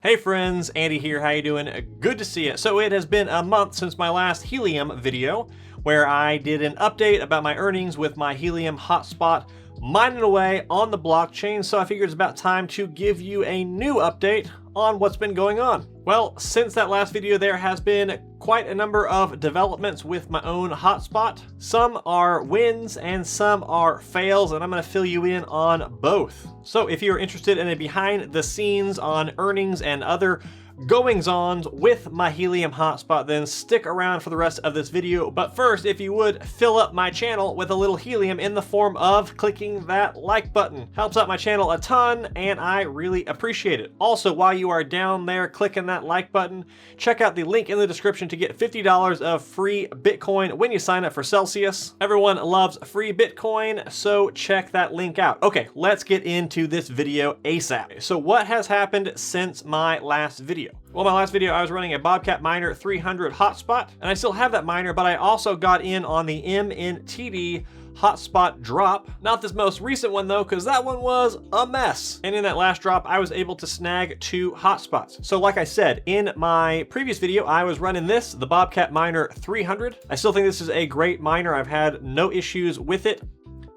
Hey friends, Andy here, how you doing? Good to see you. So it has been a month since my last Helium video, where I did an update about my earnings with my Helium hotspot mining away on the blockchain, so I figured it's about time to give you a new update on what's been going on. Well, since that last video, there has been quite a number of developments with my own hotspot. Some are wins and some are fails, and I'm going to fill you in on both. So if you're interested in a behind the scenes on earnings and other goings-ons with my Helium hotspot, then stick around for the rest of this video. But first, if you would, fill up my channel with a little helium in the form of clicking that like button. Helps out my channel a ton, and I really appreciate it. Also, while you are down there clicking that like button, check out the link in the description to get $50 of free Bitcoin when you sign up for Celsius. Everyone loves free Bitcoin, so check that link out. Okay, let's get into this video ASAP. So what has happened since my last video? Well, my last video, I was running a Bobcat Miner 300 hotspot, and I still have that miner, but I also got in on the MNTD hotspot drop. Not this most recent one though, because that one was a mess. And in that last drop, I was able to snag 2 hotspots. So like I said, in my previous video, I was running this, the Bobcat Miner 300. I still think this is a great miner. I've had no issues with it.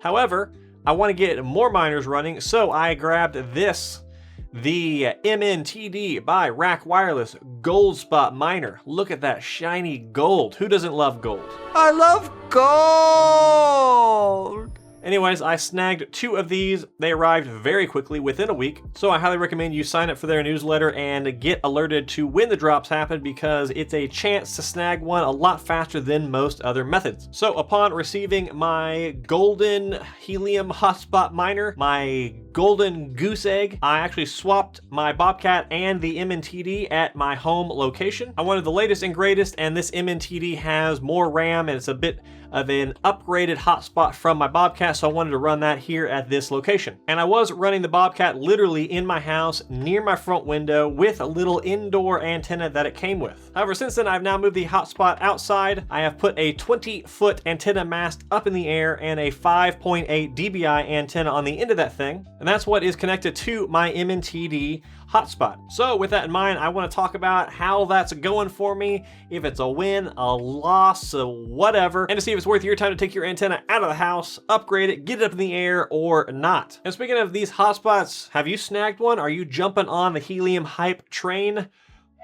However, I want to get more miners running, so I grabbed this, the MNTD by Rack Wireless Gold Spot Miner. Look at that shiny gold. Who doesn't love gold? I love gold! Anyways, I snagged 2 of these. They arrived very quickly, within a week. So I highly recommend you sign up for their newsletter and get alerted to when the drops happen, because it's a chance to snag one a lot faster than most other methods. So upon receiving my golden Helium hotspot miner, my golden goose egg, I actually swapped my Bobcat and the MNTD at my home location. I wanted the latest and greatest, and this MNTD has more RAM and it's a bit of an upgraded hotspot from my Bobcat, so I wanted to run that here at this location. And I was running the Bobcat literally in my house near my front window with a little indoor antenna that it came with. However, since then I've now moved the hotspot outside. I have put a 20-foot antenna mast up in the air and a 5.8 dBi antenna on the end of that thing, and that's what is connected to my MNTD hotspot. So with that in mind, I want to talk about how that's going for me, if it's a win, a loss, whatever, and to see if it's worth your time to take your antenna out of the house, upgrade it, get it up in the air, or not. And speaking of these hotspots, have you snagged one? Are you jumping on the Helium hype train?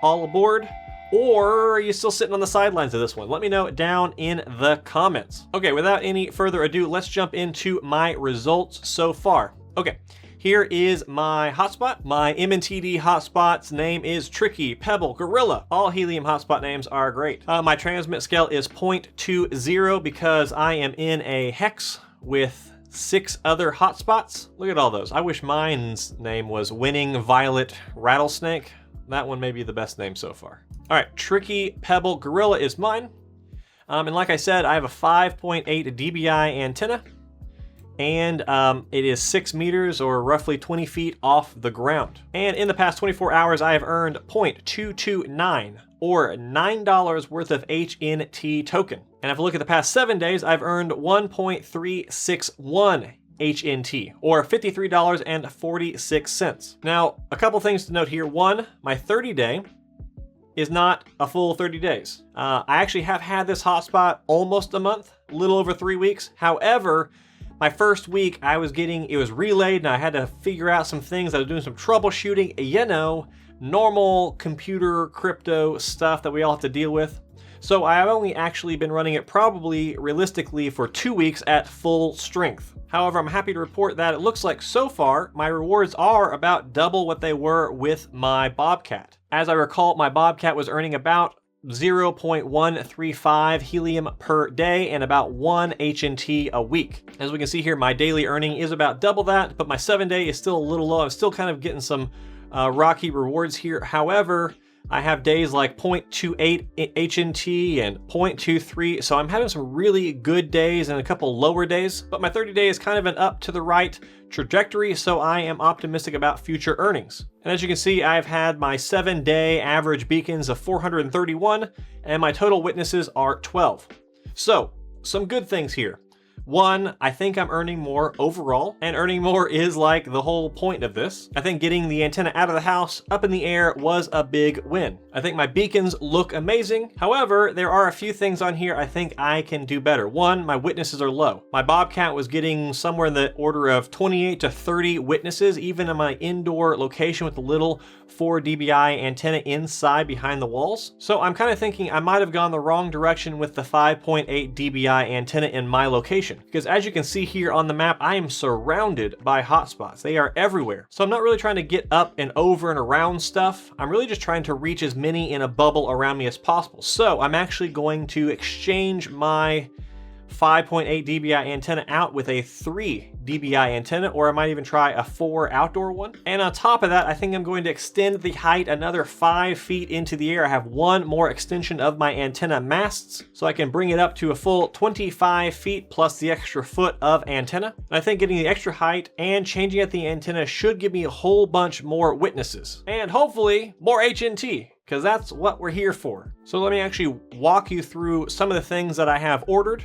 All aboard? Or are you still sitting on the sidelines of this one? Let me know down in the comments. Okay, without any further ado, let's jump into my results so far. Okay. Here is my hotspot. My MNTD hotspot's name is Tricky, Pebble, Gorilla. All Helium hotspot names are great. My transmit scale is 0.20 because I am in a hex with 6 other hotspots. Look at all those. I wish mine's name was Winning Violet Rattlesnake. That one may be the best name so far. All right, Tricky, Pebble, Gorilla is mine. And like I said, I have a 5.8 dBi antenna. And it is 6 meters or roughly 20 feet off the ground. And in the past 24 hours, I have earned 0.229 or $9 worth of HNT token. And if I look at the past 7 days, I've earned 1.361 HNT or $53.46. Now, a couple things to note here. One, my 30-day is not a full 30 days. I actually have had this hotspot almost a month, a little over 3 weeks. However, my first week, it was relayed, and I had to figure out some things. I was doing some troubleshooting, you know, normal computer crypto stuff that we all have to deal with. So I've only actually been running it probably realistically for 2 weeks at full strength. However, I'm happy to report that it looks like so far my rewards are about double what they were with my Bobcat. As I recall, my Bobcat was earning about 0.135 helium per day and about 1 HNT a week. As we can see here, my daily earning is about double that, but my 7-day is still a little low. I'm still kind of getting some rocky rewards here. However, I have days like 0.28 HNT and 0.23, so I'm having some really good days and a couple lower days, but my 30-day is kind of an up to the right trajectory, so I am optimistic about future earnings. And as you can see, I've had my 7-day average beacons of 431, and my total witnesses are 12. So, some good things here. One, I think I'm earning more overall, and earning more is like the whole point of this. I think getting the antenna out of the house, up in the air, was a big win. I think my beacons look amazing. However, there are a few things on here I think I can do better. One, my witnesses are low. My Bobcat was getting somewhere in the order of 28 to 30 witnesses, even in my indoor location with the little 4 dBi antenna inside behind the walls. So I'm kind of thinking I might have gone the wrong direction with the 5.8 dBi antenna in my location. Because as you can see here on the map, I am surrounded by hotspots. They are everywhere. So I'm not really trying to get up and over and around stuff. I'm really just trying to reach as many in a bubble around me as possible. So I'm actually going to exchange my 5.8 dBi antenna out with a 3 dBi antenna, or I might even try a 4 outdoor one. And on top of that, I think I'm going to extend the height another 5 feet into the air. I have one more extension of my antenna masts, so I can bring it up to a full 25 feet plus the extra foot of antenna. And I think getting the extra height and changing out the antenna should give me a whole bunch more witnesses. And hopefully more HNT, because that's what we're here for. So let me actually walk you through some of the things that I have ordered.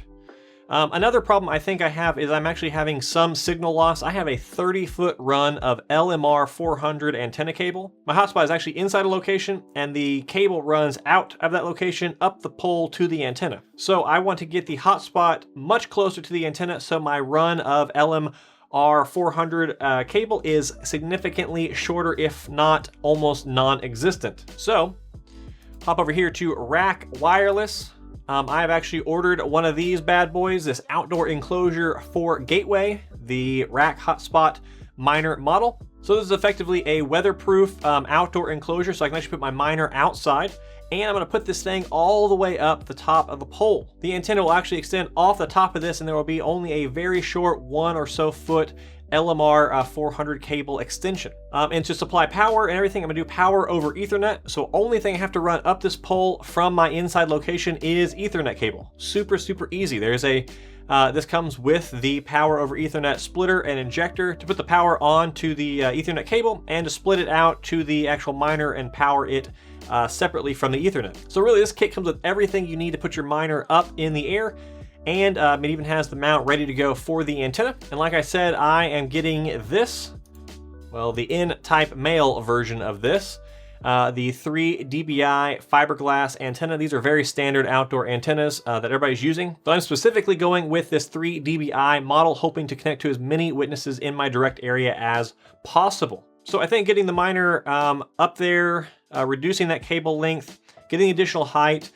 Another problem I think I have is I'm actually having some signal loss. I have a 30-foot run of LMR 400 antenna cable. My hotspot is actually inside a location, and the cable runs out of that location up the pole to the antenna. So I want to get the hotspot much closer to the antenna, so my run of LMR 400 cable is significantly shorter, if not almost non-existent. So hop over here to Rack Wireless. I have actually ordered one of these bad boys, this outdoor enclosure for Gateway, the Rack Hotspot Miner model. So this is effectively a weatherproof outdoor enclosure, so I can actually put my miner outside. And I'm going to put this thing all the way up the top of the pole. The antenna will actually extend off the top of this, and there will be only a very short 1 or so foot LMR 400 cable extension. And to supply power and everything, I'm gonna do power over Ethernet. So only thing I have to run up this pole from my inside location is Ethernet cable. Super, super easy. There's a, this comes with the power over Ethernet splitter and injector to put the power onto the Ethernet cable and to split it out to the actual miner and power it separately from the Ethernet. So really this kit comes with everything you need to put your miner up in the air. And it even has the mount ready to go for the antenna. And like I said, I am getting this, well, the N-type male version of this, the 3 dBi fiberglass antenna. These are very standard outdoor antennas that everybody's using. But I'm specifically going with this 3 dBi model, hoping to connect to as many witnesses in my direct area as possible. So I think getting the miner up there, reducing that cable length, getting additional height,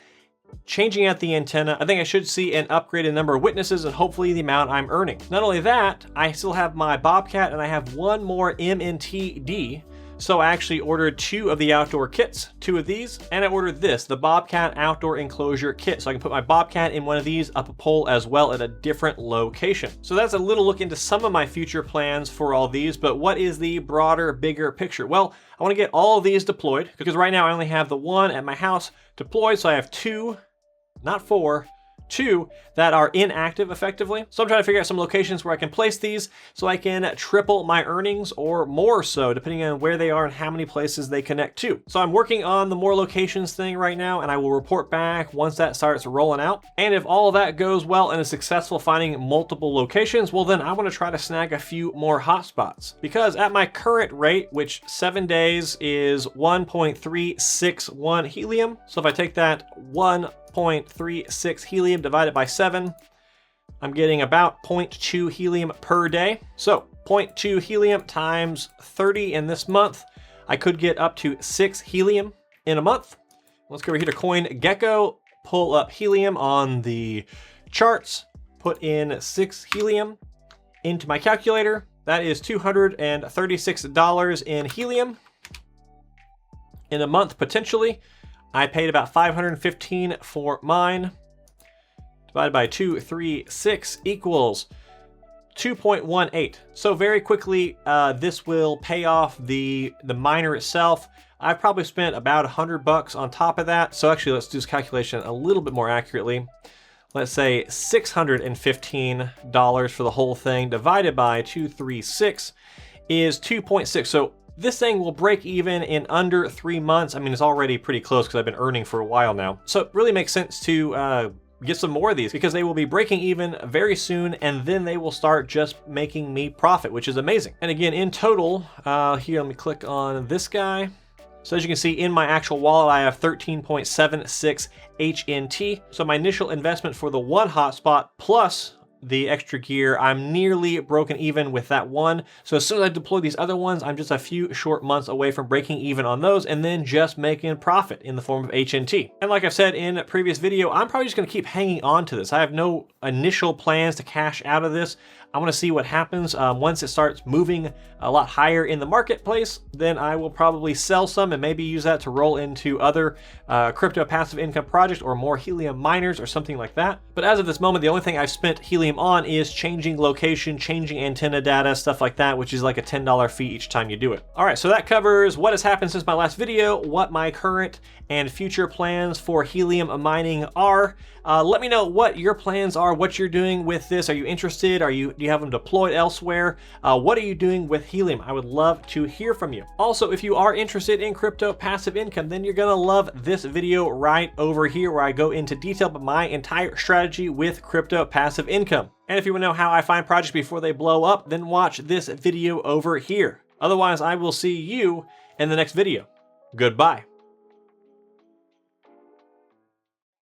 changing out the antenna, I think I should see an upgraded number of witnesses and hopefully the amount I'm earning. Not only that, I still have my Bobcat and I have one more MNTD. So I actually ordered 2 of the outdoor kits, 2 of these, and I ordered this, the Bobcat outdoor enclosure kit. So I can put my Bobcat in one of these up a pole as well at a different location. So that's a little look into some of my future plans for all these, but what is the broader, bigger picture? Well, I want to get all of these deployed because right now I only have the one at my house deployed. So I have 2, not 4, 2 that are inactive effectively. So I'm trying to figure out some locations where I can place these so I can triple my earnings or more so, depending on where they are and how many places they connect to. So I'm working on the more locations thing right now, and I will report back once that starts rolling out. And if all of that goes well and is successful finding multiple locations, well then I want to try to snag a few more hotspots. Because at my current rate, which 7 days is 1.361 helium. So if I take that 1.36 helium divided by 7, I'm getting about 0.2 helium per day. So 0.2 helium times 30 in this month, I could get up to 6 helium in a month. Let's go over here to CoinGecko, pull up helium on the charts, put in 6 helium into my calculator. That is $236 in helium in a month potentially. I paid about $515 for mine. Divided by 236 equals 2.18. So very quickly, this will pay off the miner itself. I've probably spent about $100 on top of that. So actually, let's do this calculation a little bit more accurately. Let's say $615 for the whole thing divided by 236 is 2.6. So this thing will break even in under 3 months. I mean, it's already pretty close because I've been earning for a while now. So it really makes sense to get some more of these because they will be breaking even very soon, and then they will start just making me profit, which is amazing. And again, in total, here, let me click on this guy. So as you can see in my actual wallet, I have 13.76 HNT. So my initial investment for the one hotspot plus the extra gear, I'm nearly broken even with that one. So as soon as I deploy these other ones, I'm just a few short months away from breaking even on those and then just making profit in the form of HNT. And like I've said in a previous video, I'm probably just gonna keep hanging on to this. I have no initial plans to cash out of this. I want to see what happens once it starts moving a lot higher in the marketplace. Then I will probably sell some and maybe use that to roll into other crypto passive income projects or more Helium miners or something like that. But as of this moment, the only thing I've spent Helium on is changing location, changing antenna data, stuff like that, which is like a $10 fee each time you do it. All right, so that covers what has happened since my last video, what my current and future plans for Helium mining are. Let me know what your plans are, what you're doing with this. Are you interested? Do you have them deployed elsewhere? What are you doing with Helium? I would love to hear from you. Also, if you are interested in crypto passive income, then you're gonna love this video right over here where I go into detail about my entire strategy with crypto passive income. And if you want to know how I find projects before they blow up, then watch this video over here. Otherwise, I will see you in the next video. Goodbye.